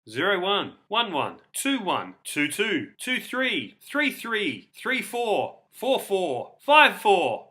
0-1, 1-1, 2-1, 2-2, 2-3, 3-3, 3-4, 4-4, 5-4.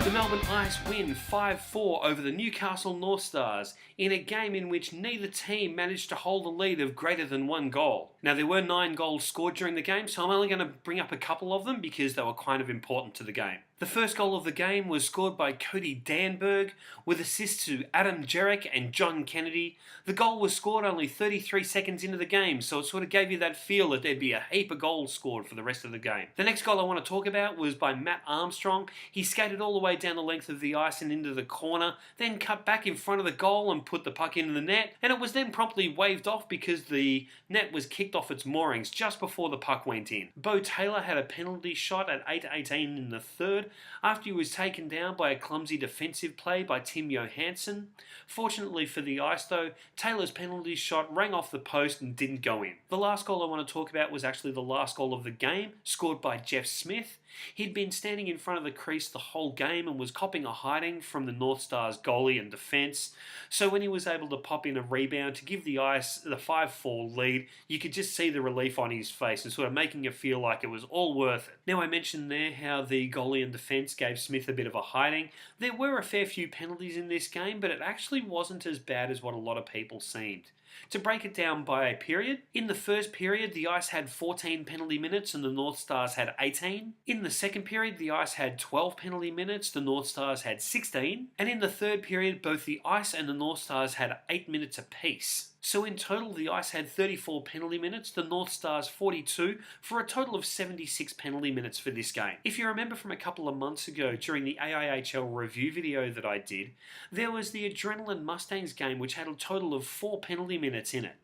The Melbourne Ice win 5-4 over the Newcastle North Stars in a game in which neither team managed to hold a lead of greater than 1 goal. Now, there were 9 goals scored during the game, so I'm only going to bring up a couple of them because they were kind of important to the game. The first goal of the game was scored by Cody Danberg with assists to Adam Jerrick and John Kennedy. The goal was scored only 33 seconds into the game, so it sort of gave you that feel that there'd be a heap of goals scored for the rest of the game. The next goal I want to talk about was by Matt Armstrong. He skated all the way down the length of the ice and into the corner, then cut back in front of the goal and put the puck into the net, and it was then promptly waved off because the net was kicked off its moorings just before the puck went in. Bo Taylor had a penalty shot at 8:18 in the third, after he was taken down by a clumsy defensive play by Tim Johansson. Fortunately for the Ice though, Taylor's penalty shot rang off the post and didn't go in. The last goal I want to talk about was actually the last goal of the game, scored by Jeff Smith. He'd been standing in front of the crease the whole game and was copping a hiding from the North Stars goalie and defence. So when he was able to pop in a rebound to give the Ice the 5-4 lead, you could just see the relief on his face and sort of making it feel like it was all worth it. Now, I mentioned there how the goalie and defence gave Smith a bit of a hiding. There were a fair few penalties in this game, but it actually wasn't as bad as what a lot of people seemed. To break it down by a period, in the first period the Ice had 14 penalty minutes and the North Stars had 18. In the second period the Ice had 12 penalty minutes, the North Stars had 16. And in the third period both the Ice and the North Stars had 8 minutes apiece. So in total the Ice had 34 penalty minutes, the North Stars 42, for a total of 76 penalty minutes for this game. If you remember from a couple of months ago during the AIHL review video that I did, there was the Adrenaline Mustangs game which had a total of 4 penalty minutes in it.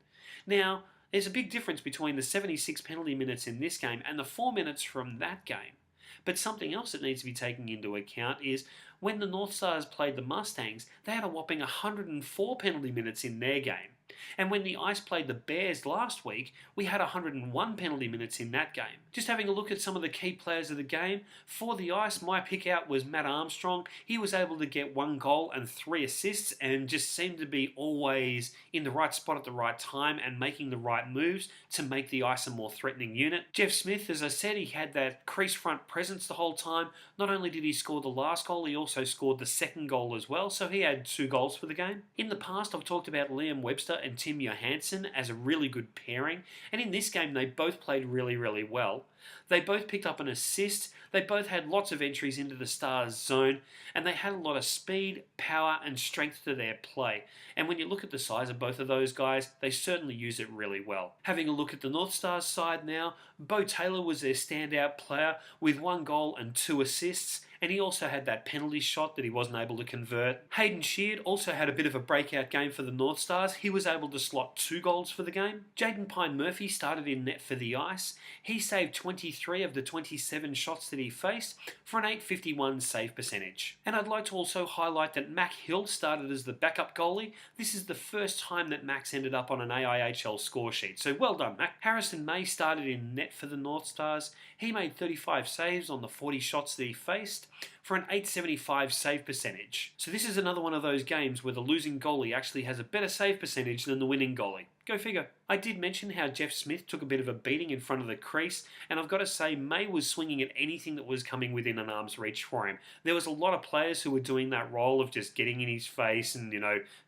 Now, there's a big difference between the 76 penalty minutes in this game and the 4 minutes from that game. But something else that needs to be taken into account is when the North Stars played the Mustangs, they had a whopping 104 penalty minutes in their game. And when the Ice played the Bears last week, we had 101 penalty minutes in that game. Just having a look at some of the key players of the game, for the Ice, my pick out was Matt Armstrong. He was able to get 1 goal and 3 assists and just seemed to be always in the right spot at the right time and making the right moves to make the Ice a more threatening unit. Jeff Smith, as I said, he had that crease front presence the whole time. Not only did he score the last goal, he also scored the second goal as well, so he had 2 goals for the game. In the past, I've talked about Liam Webster and Tim Johansson as a really good pairing, and in this game they both played really well. They both picked up an assist, they both had lots of entries into the Stars zone, and they had a lot of speed, power and strength to their play. And when you look at the size of both of those guys, they certainly use it really well. Having a look at the North Stars side now, Bo Taylor was their standout player with 1 goal and 2 assists, and he also had that penalty shot that he wasn't able to convert. Hayden Sheard also had a bit of a breakout game for the North Stars. He was able to slot 2 goals for the game. Jaden Pine Murphy started in net for the Ice. He saved 23 of the 27 shots that he faced for an .851 save percentage. And I'd like to also highlight that Mac Hill started as the backup goalie. This is the first time that Mac's ended up on an AIHL score sheet, so well done, Mac. Harrison May started in net for the North Stars. He made 35 saves on the 40 shots that he faced for an .875 save percentage. So this is another one of those games where the losing goalie actually has a better save percentage than the winning goalie. Go figure. I did mention how Jeff Smith took a bit of a beating in front of the crease, and I've got to say May was swinging at anything that was coming within an arm's reach for him. There was a lot of players who were doing that role of just getting in his face and,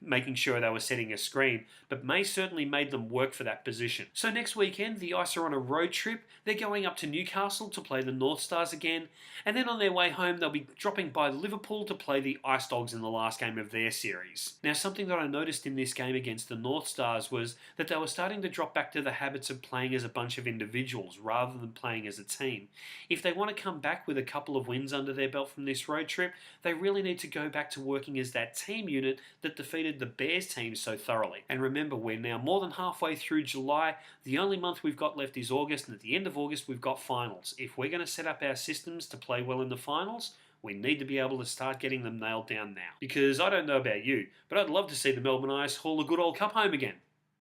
making sure they were setting a screen, but May certainly made them work for that position. So next weekend, the Ice are on a road trip. They're going up to Newcastle to play the North Stars again, and then on their way home, they'll be dropping by Liverpool to play the Ice Dogs in the last game of their series. Now, something that I noticed in this game against the North Stars was that they were starting to drop back to the habits of playing as a bunch of individuals rather than playing as a team. If they want to come back with a couple of wins under their belt from this road trip, they really need to go back to working as that team unit that defeated the Bears team so thoroughly. And remember, we're now more than halfway through July. The only month we've got left is August, and at the end of August we've got finals. If we're going to set up our systems to play well in the finals, we need to be able to start getting them nailed down now. Because I don't know about you, but I'd love to see the Melbourne Ice haul a good old cup home again.